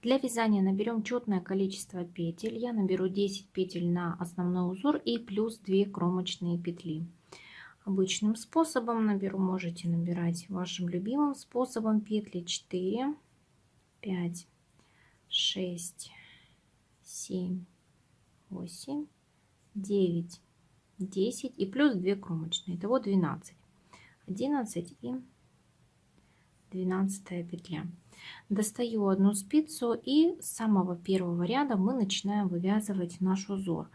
Для вязания наберем четное количество петель. Я наберу 10 петель на основной узор и плюс 2 кромочные петли. Обычным способом наберу, можете набирать вашим любимым способом петли. 4, 5, 6, 7, 8, 9, 10 и плюс 2 кромочные. Итого 12. 11 и 12 петля. Достаю одну спицу и с самого первого ряда мы начинаем вывязывать наш узор.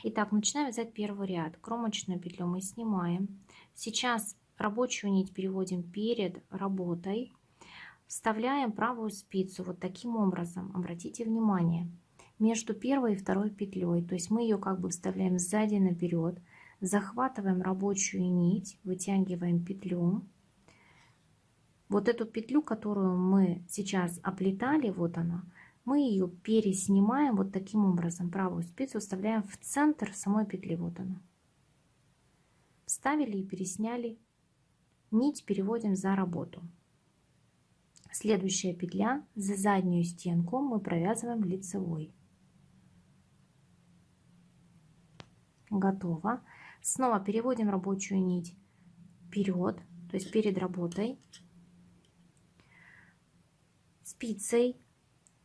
Итак, начинаем вязать первый ряд. Кромочную петлю мы снимаем. Сейчас рабочую нить переводим перед работой. Вставляем правую спицу вот таким образом. Обратите внимание, между первой и второй петлей, то есть мы ее как бы вставляем сзади наперед, захватываем рабочую нить, вытягиваем петлю. Вот эту петлю, которую мы сейчас оплетали, вот она, мы ее переснимаем вот таким образом. Правую спицу вставляем в центр самой петли, вот она. Вставили и пересняли. Нить переводим за работу. Следующая петля, за заднюю стенку мы провязываем лицевой. Готово. Снова переводим рабочую нить вперед, то есть перед работой. Спицей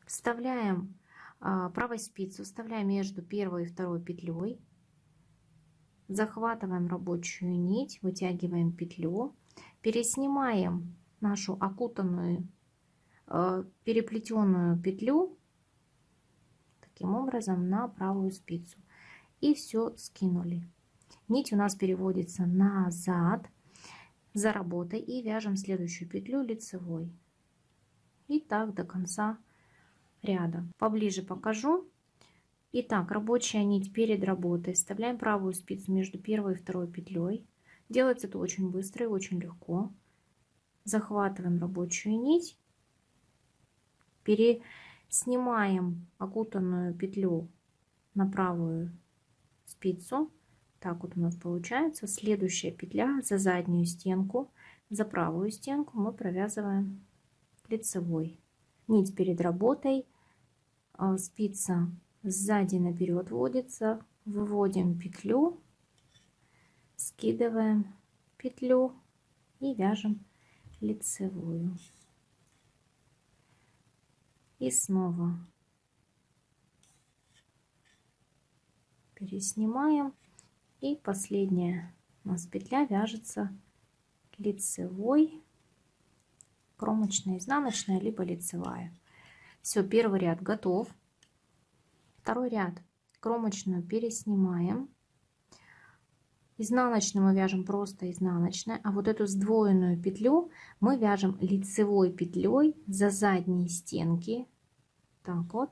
вставляем, правой спицу вставляем между первой и второй петлей, захватываем рабочую нить, вытягиваем петлю, переснимаем нашу окутанную переплетенную петлю таким образом на правую спицу и все скинули. Нить у нас переводится назад за работой и вяжем следующую петлю лицевой. И так до конца ряда. Поближе покажу. Итак, рабочая нить перед работой. Вставляем правую спицу между первой и второй петлей. Делается это очень быстро и очень легко. Захватываем рабочую нить. Снимаем окутанную петлю на правую спицу. Так вот у нас получается. Следующая петля за заднюю стенку. За правую стенку мы провязываем лицевой. Нить перед работой, спица сзади наперед вводится, выводим петлю, скидываем петлю и вяжем лицевую. И снова переснимаем, и последняя у нас петля вяжется лицевой, кромочная, изнаночная, либо лицевая. Все, первый ряд готов. Второй ряд кромочную переснимаем. Изнаночную мы вяжем просто изнаночной, а вот эту сдвоенную петлю мы вяжем лицевой петлей за задние стенки. Так вот,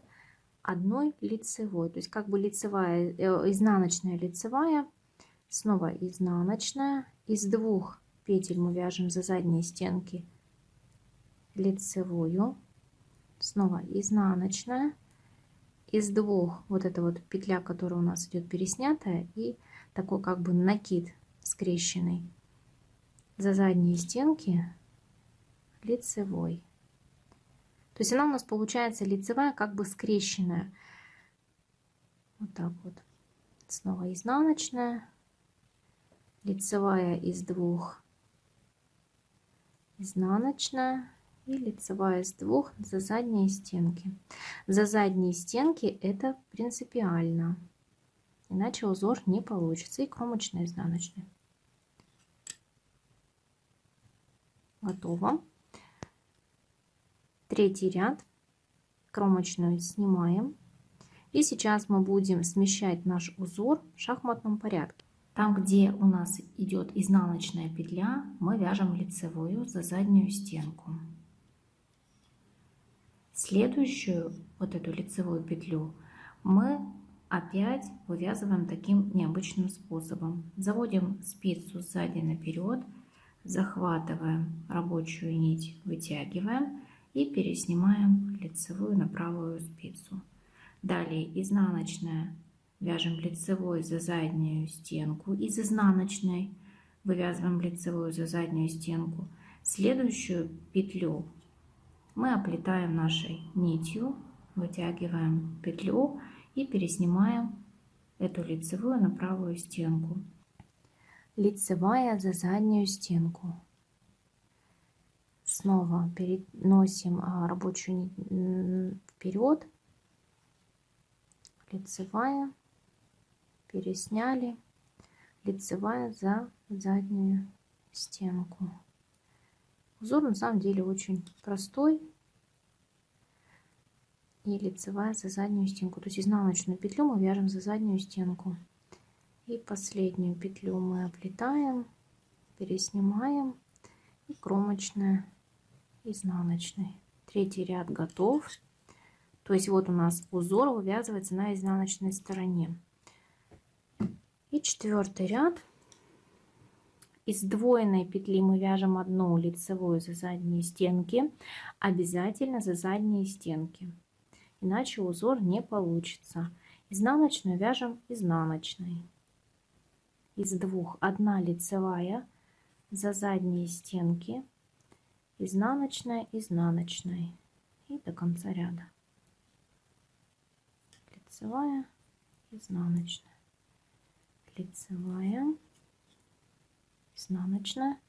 одной лицевой, то есть как бы лицевая, изнаночная, лицевая, снова изнаночная. Из двух петель мы вяжем за задние стенки лицевую, снова изнаночная, из двух вот эта вот петля, которая у нас идет переснятая, и такой как бы накид скрещенный за задние стенки лицевой. То есть она у нас получается лицевая как бы скрещенная. Вот так вот. Снова изнаночная, лицевая из двух, изнаночная и лицевая из двух за задние стенки. За задние стенки это принципиально, иначе узор не получится. И кромочная, изнаночная. Готово. Третий ряд, кромочную снимаем, и сейчас мы будем смещать наш узор в шахматном порядке. Там, где у нас идет изнаночная петля, мы вяжем лицевую за заднюю стенку. Следующую вот эту лицевую петлю мы опять вывязываем таким необычным способом. Заводим спицу сзади наперед, захватываем рабочую нить, вытягиваем и переснимаем лицевую на правую спицу. Далее изнаночная вяжем лицевой за заднюю стенку, из изнаночной вывязываем лицевую за заднюю стенку. Следующую петлю мы оплетаем нашей нитью, вытягиваем петлю и переснимаем эту лицевую на правую стенку. Лицевая за заднюю стенку. Снова переносим рабочую нить вперед, лицевая, пересняли, лицевая за заднюю стенку. Узор на самом деле очень простой. И лицевая за заднюю стенку. То есть изнаночную петлю мы вяжем за заднюю стенку. И последнюю петлю мы оплетаем, переснимаем. И кромочная, изнаночной. Третий ряд готов. То есть вот у нас узор вывязывается на изнаночной стороне. И четвертый ряд. Из сдвоенной петли мы вяжем одну лицевую за задние стенки, обязательно за задние стенки, иначе узор не получится. Изнаночную вяжем изнаночной. Из двух одна лицевая за задние стенки, изнаночная, изнаночной и до конца ряда. Лицевая, изнаночная, лицевая, изнаночная.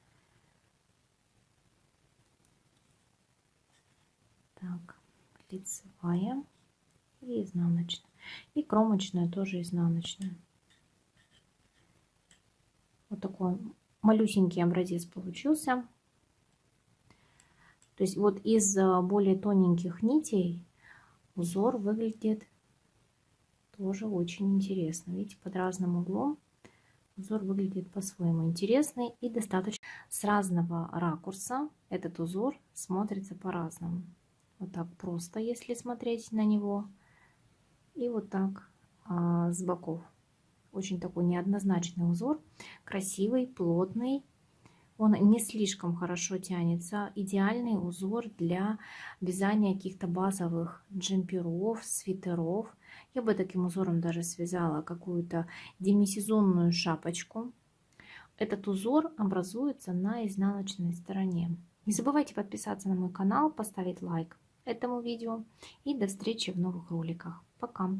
Так, лицевая и изнаночная. И кромочная тоже изнаночная. Вот такой малюсенький образец получился. То есть вот из более тоненьких нитей узор выглядит тоже очень интересно. Видите, под разным углом узор выглядит по-своему интересный и достаточно с разного ракурса этот узор смотрится по-разному. Вот так просто, если смотреть на него, и вот так с боков. Очень такой неоднозначный узор, красивый, плотный. Он не слишком хорошо тянется. Идеальный узор для вязания каких-то базовых джемперов, свитеров. Я бы таким узором даже связала какую-то демисезонную шапочку. Этот узор образуется на изнаночной стороне. Не забывайте подписаться на мой канал, поставить лайк этому видео. И до встречи в новых роликах. Пока!